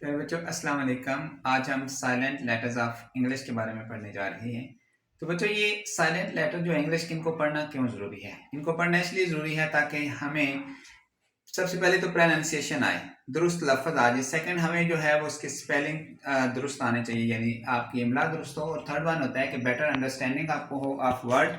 तो बच्चों अस्सलाम वालेकुम। आज हम साइलेंट लेटर्स ऑफ इंग्लिश के बारे में पढ़ने जा रहे हैं। तो बच्चों ये साइलेंट लेटर जो इंग्लिश के, इनको पढ़ना क्यों ज़रूरी है? इनको पढ़ना इसलिए ज़रूरी है ताकि हमें सबसे पहले तो प्रोनाउंसिएशन आए, दुरुस्त लफ्ज़ आ जाए। सेकंड, हमें जो है वो उसके स्पेलिंग दुरुस्त आने चाहिए, यानी आपकी इमला दुरुस्त हो। और थर्ड वन होता है कि बेटर अंडरस्टैंडिंग आपको हो ऑफ वर्ड।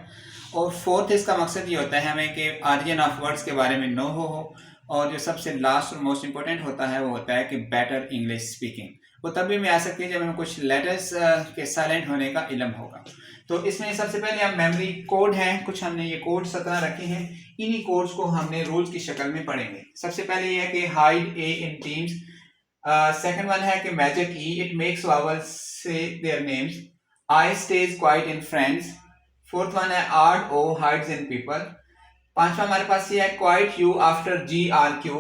और फोर्थ, इसका मकसद ये होता है हमें कि ऑरिजिन ऑफ वर्ड्स के बारे में नो हो। और जो सबसे लास्ट और मोस्ट इंपॉर्टेंट होता है वो होता है कि बेटर इंग्लिश स्पीकिंग। वो तभी में आ सकती है जब हमें कुछ लेटर्स के साइलेंट होने का इल्म होगा। तो इसमें सबसे पहले हम मेमोरी कोड हैं, कुछ हमने ये कोड 17 रखे हैं। इन्हीं कोड्स को हमने रूल्स की शक्ल में पढ़ेंगे। सबसे पहले ये है कि hide A in teams. Second one है कि magic E, it makes vowels say their names. I stays quiet in friends. Fourth one है R O hides in people. पांचवा हमारे पास ये है quiet U after G R Q.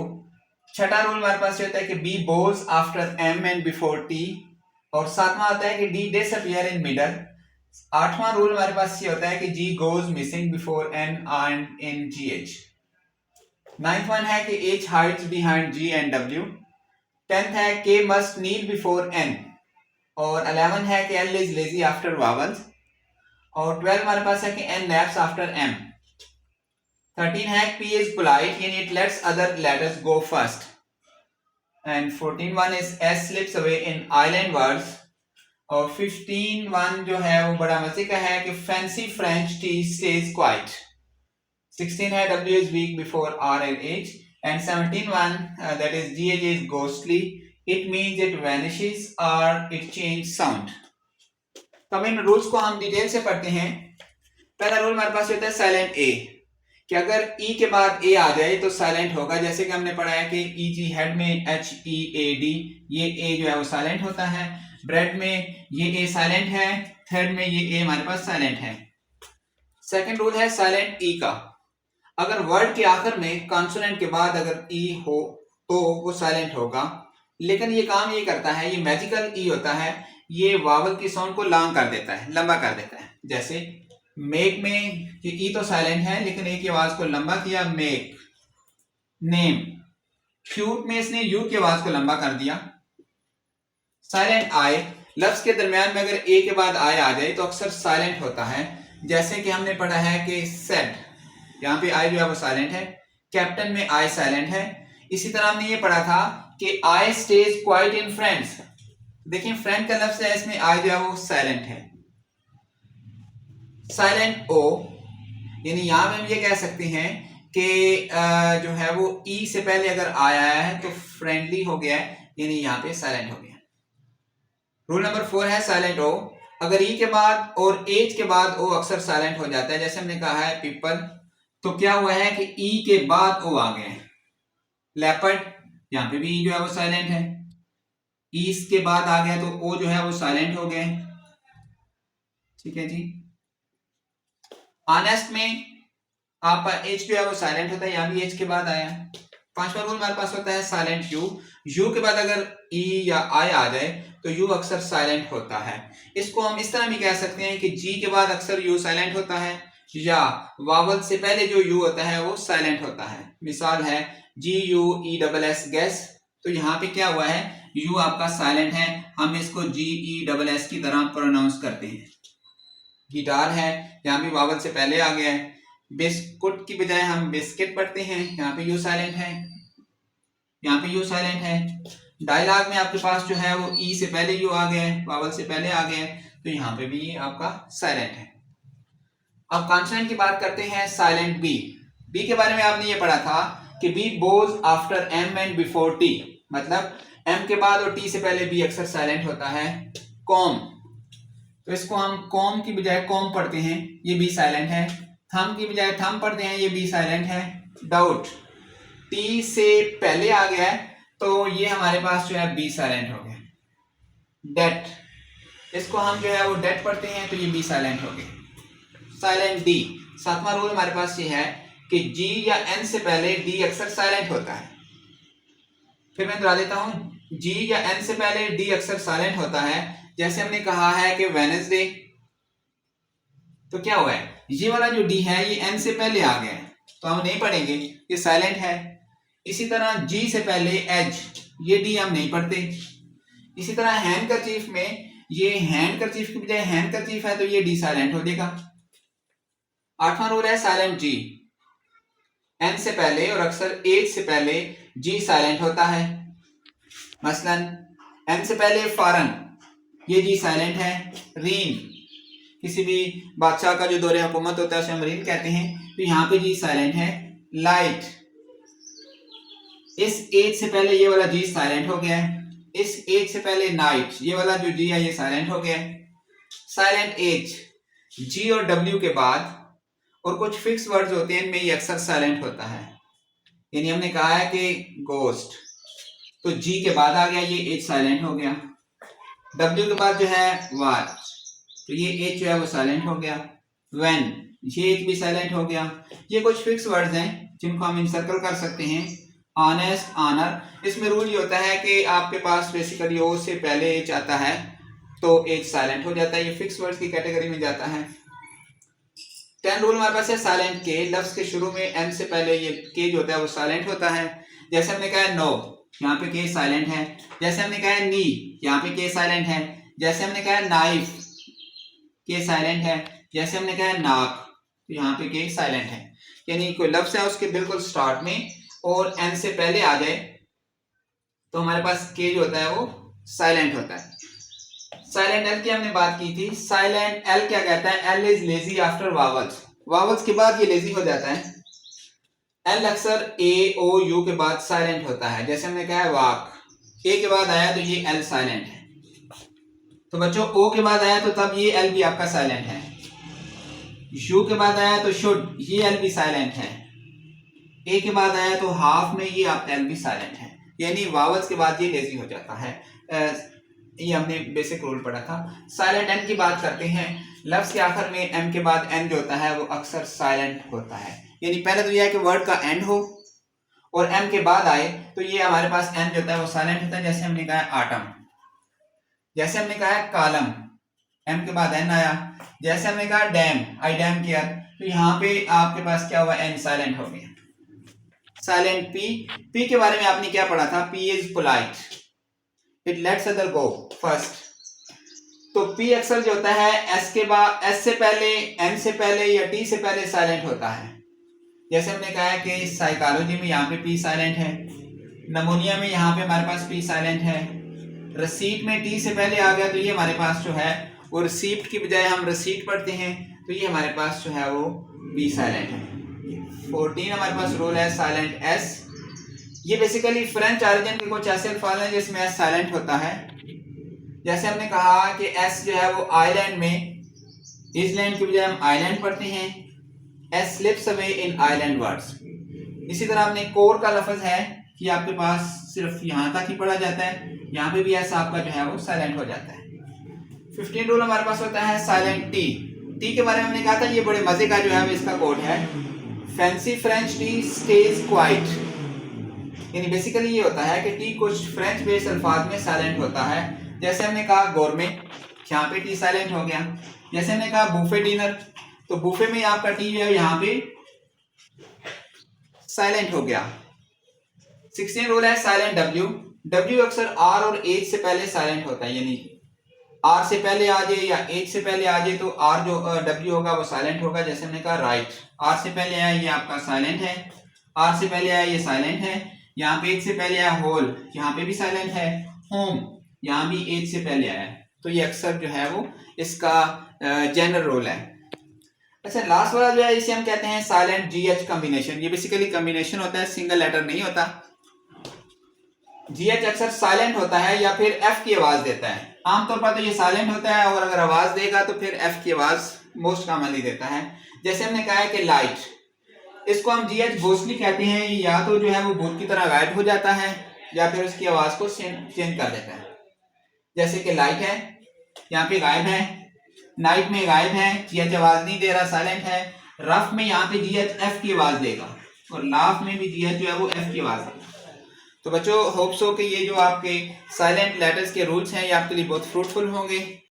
छठा rule हमारे पास ये होता है कि B Bhoj after M and before T. और सातवां आता है कि डी डिसअपीयर इन मिडल। आठवां रूल हमारे पास ये होता है कि G goes missing before N and in G H. Ninth one है कि H hides behind G and W. Tenth है के मस्ट नील बिफोर एन। और 11 है कि L is lazy after vowels. और 12 हमारे पास है कि एन नैप्स आफ्टर एम। 13 है P is polite and it lets other letters go first. And 14 one is S slips away in island words. और 15 one जो है वो बड़ा मजे का है कि fancy French tea stays quiet. 16 है W is weak before R and H. And 17 one that is GH is ghostly. It means it vanishes or it changes sound. तो अब इन रूल्स को हम डिटेल से पढ़ते हैं। पहला रूल हमारे पास होता है साइलेंट ए, कि अगर ई के बाद ए आ जाए तो साइलेंट होगा। जैसे कि हमने पढ़ा है कि ई जी हेड में एच ई ए डी, ये ए जो है वो साइलेंट होता है। ब्रेड में ये ए साइलेंट है। थर्ड में ये ए हमारे पास साइलेंट है। सेकंड रूल है साइलेंट ई का, अगर वर्ड के आखिर में कॉन्सोनेंट के बाद अगर ई हो तो वो साइलेंट होगा। लेकिन ये काम ये करता है, ये मैजिकल ई होता है, ये वावल की साउंड को लॉन्ग कर देता है, लंबा कर देता है। जैसे मेक में ये ई तो साइलेंट है लेकिन ए की आवाज को लंबा किया, मेक। नेम, क्यूट में इसने यू की आवाज को लंबा कर दिया। साइलेंट आई, लफ्ज के दरमियान में अगर ए के बाद आई आ जाए तो अक्सर साइलेंट होता है। जैसे कि हमने पढ़ा है कि सेड, यहाँ पे आई जो है वो साइलेंट है। कैप्टन में आई साइलेंट है। इसी तरह हमने ये पढ़ा था कि आई स्टेज क्वाइट इन फ्रेंड्स। देखिए फ्रेंड का लफ्ज है, इसमें आई जो है वो साइलेंट है। साइलेंट ओ, यानी यहां पे हम ये कह सकते हैं कि जो है वो ई से पहले अगर आया है तो फ्रेंडली हो गया है, यानी यहाँ पे साइलेंट हो गया। रूल नंबर 4 है साइलेंट ओ, अगर ई के बाद और एच के बाद ओ अक्सर साइलेंट हो जाता है। जैसे हमने कहा है पीपल, तो क्या हुआ है कि ई के बाद ओ आ गया है। लेपर्ड, यहाँ पे भी ई जो है वो साइलेंट है। ई के बाद आ गया तो ओ जो है वो साइलेंट हो गए। ठीक है जी। ऑनेस्ट में आप एच जो है वो साइलेंट होता है, यहाँ भी एच के बाद आया। पांचवा रूल हमारे पास होता है साइलेंट यू, यू के बाद अगर ई या आई आ जाए तो यू अक्सर साइलेंट होता है। इसको हम इस तरह भी कह सकते हैं कि जी के बाद अक्सर यू साइलेंट होता है, या वावल से पहले जो यू होता है वो साइलेंट होता है। मिसाल है G U E double S guess, तो यहाँ पे क्या हुआ है, यू आपका साइलेंट है, हम इसको जी ई डबल एस की तरह प्रोनाउंस करते हैं। गिटार है, यहाँ भी वावल से पहले आ गया है। बिस्कुट की बजाय हम बिस्किट पढ़ते हैं, यहाँ पे यू साइलेंट है, यहाँ पे यू साइलेंट है। डायलॉग में आपके पास जो है वो ई से पहले यू आ गया है, वावल से पहले आ गया है, तो यहाँ पे भी ये आपका साइलेंट है। अब कॉन्सोनेंट की बात करते हैं, साइलेंट बी। बी के बारे में आपने ये पढ़ा था कि B Bhoj after M and before T, मतलब एम के बाद और टी से पहले बी अक्सर साइलेंट होता है। कॉम, तो इसको हम कॉम की बजाय कॉम पढ़ते हैं, ये बी साइलेंट है। थम की बजाय थम पढ़ते हैं, ये बी साइलेंट है। डाउट, टी से पहले आ गया है तो ये हमारे पास जो है बी साइलेंट हो गया। डेट, इसको हम जो है वो डेट पढ़ते हैं तो ये बी साइलेंट हो गया। साइलेंट डी, सातवां रूल हमारे पास ये है कि जी या एन से पहले डी अक्सर साइलेंट होता है। फिर मैं दोहरा देता हूं, जी या एन से पहले डी अक्सर साइलेंट होता है। जैसे हमने कहा है कि वेडनेसडे, तो क्या हुआ है, ये वाला जो डी है ये एन से पहले आ गया है तो हम नहीं पढ़ेंगे, ये साइलेंट है। इसी तरह जी से पहले एच, ये डी हम नहीं पढ़ते। इसी तरह हैंडकरचीफ में ये हैंडकरचीफ की बजाय हैंडकरचीफ है तो ये डी साइलेंट हो जाएगा। 8वां रूल है साइलेंट जी, एन से पहले और अक्सर एच से पहले जी साइलेंट होता है। मसलन एन से पहले फॉरन, ये जी साइलेंट है। रीन, किसी भी बादशाह का जो दौरे हुकूमत होता है उसे हम रीन कहते हैं, तो यहाँ पे जी साइलेंट है। लाइट, इस एच से पहले ये वाला जी साइलेंट हो गया है। इस एच से पहले नाइट, ये वाला जो जी है ये साइलेंट हो गया है। साइलेंट एच, जी और डब्ल्यू के बाद और कुछ फिक्स वर्ड्स होते हैं इनमें ये अक्सर साइलेंट होता है। यानी हमने कहा है कि गोस्ट, तो जी के बाद आ गया ये एच साइलेंट हो गया। डब्ल्यू के बाद जो है वार, तो ये एच जो है वो साइलेंट हो गया। व्हेन, ये एच भी साइलेंट हो गया। ये कुछ फिक्स वर्ड्स हैं जिनको हम इंसर्कल कर सकते हैं। ऑनेस्ट, ऑनर, इसमें रूल ये होता है कि आपके पास बेसिकली ओ से पहले एच आता है तो एच साइलेंट हो जाता है, ये फिक्स वर्ड्स की कैटेगरी में जाता है। 10 रूल हमारे पास है साइलेंट के, लफ्ज के शुरू में एम से पहले ये के जो होता है वो साइलेंट होता है। जैसे हमने कहा है नो, यहाँ पे के साइलेंट है। जैसे हमने कहा है नी, यहाँ पे के साइलेंट है। जैसे हमने कहा है नाइफ, के साइलेंट है। जैसे हमने कहा है नाक, तो यहाँ पे के साइलेंट है। यानी कोई लफ्ज है उसके बिल्कुल स्टार्ट में और एन से पहले आ जाए तो हमारे पास के जो होता है वो साइलेंट होता है। साइलेंट एल की हमने बात की थी। साइलेंट एल क्या कहता है? L is lazy after vowels, vowels के बाद ये लेजी हो जाता है। एल अक्सर ए ओ यू के बाद साइलेंट होता है। जैसे हमने कहा है वाक, ए के बाद आया तो ये एल साइलेंट है। तो बच्चों ओ के बाद आया तो तब ये एल भी आपका साइलेंट है। यू के बाद आया तो शुड, ये एल भी साइलेंट है। ए के बाद आया तो हाफ में ये आप एल भी साइलेंट है। यानी वावल्स के बाद ये लेजी हो जाता है। ये हमने बेसिक रूल पढ़ा था। साइलेंट एन की बात करते हैं। लफ्ज के आखिर में एम के बाद एन जो होता है वो अक्सर साइलेंट होता है। यानी पहले तो यह है कि वर्ड का एंड हो और एम के बाद आए तो ये हमारे पास एन जो होता है वो साइलेंट होता है। जैसे हमने कहा है आटम, जैसे हमने कहा है कॉलम, एम के बाद एन आया। जैसे हमने कहा डैम, आई डैम केयर, तो यहाँ पे आपके पास क्या हुआ? एन साइलेंट हो गया। साइलेंट पी, पी के बारे में आपने क्या पढ़ा था? P is polite, it let's other go first. तो पी अक्सर जो होता है एस के बाद, एस से पहले, एन से पहले या टी से पहले साइलेंट होता है। जैसे हमने कहा है कि साइकोलॉजी में यहाँ पे पी साइलेंट है। नमोनिया में यहाँ पे हमारे पास पी साइलेंट है। रिसीट में टी से पहले आ गया तो ये हमारे पास जो है वो रिसीप्ट की बजाय हम रिसीट पढ़ते हैं तो ये हमारे पास जो है वो बी साइलेंट है। 14 हमारे पास रूल है साइलेंट एस। ये बेसिकली फ्रेंच ऑरिजिन के कुछ ऐसे अल्फाज हैं जिसमें एस साइलेंट होता है। जैसे हमने कहा कि एस जो है वो आइलैंड में, इसलैंड की बजाय हम आइलैंड पढ़ते हैं। S slips away in island words. इसी तरह हमने कोर का लफ्ज है कि आपके पास सिर्फ यहाँ तक ही पढ़ा जाता है, यहाँ पे भी एस आपका जो है वो साइलेंट हो जाता है। 15 रूल हमारे पास होता है साइलेंट टी। टी के बारे में हमने कहा था ये बड़े मजे का जो है इसका कोड है। Fancy French T stage quite, यानी बेसिकली ये होता है कि टी कुछ फ्रेंच बेस्ड अल्फाज में साइलेंट होता है। जैसे हमने कहा गोरमे, यहाँ पे टी साइलेंट हो गया। जैसे हमने कहा बूफे डिनर, तो बूफे में आपका टी जो है यहाँ पे साइलेंट हो गया। 16 रूल है साइलेंट डब्ल्यू। डब्ल्यू अक्सर आर और एच से पहले साइलेंट होता है, यानी आर से पहले आ जाए या एच से पहले आ जाए तो आर जो डब्ल्यू होगा वो साइलेंट होगा। जैसे हमने कहा राइट, आर से पहले आया ये आपका साइलेंट है। आर से पहले आया ये साइलेंट है। यहाँ पे एच से पहले आया होल, यहाँ पे भी साइलेंट है। होम, यहाँ भी एच से पहले आया, तो ये अक्सर जो है वो इसका जनरल रोल है। अच्छा, लास्ट वाला जो है इसे हम कहते हैं साइलेंट जी एच कॉम्बिनेशन। ये बेसिकली कॉम्बिनेशन होता है, सिंगल लेटर नहीं होता। जी एच अक्सर साइलेंट होता है या फिर एफ की आवाज देता है। आमतौर पर तो ये साइलेंट होता है और अगर आवाज देगा तो फिर एफ की आवाज मोस्ट कॉमनली देता है। जैसे हमने कहा है कि लाइट, इसको हम जी एच घोस्टली कहते हैं। या तो जो है वो भूत की तरह गायब हो जाता है या फिर उसकी आवाज को चेंज कर देता है। जैसे कि लाइट है, यहाँ पे गायब है। नाइट में गायब है, जी एच आवाज नहीं दे रहा, साइलेंट है। रफ में यहाँ पे जी एच एफ की आवाज देगा और लाफ में भी जी एच जो है वो एफ की आवाज देगा। तो बच्चों, होप सो कि ये जो आपके साइलेंट लेटर्स के रूल्स हैं ये आपके लिए बहुत फ्रूटफुल होंगे।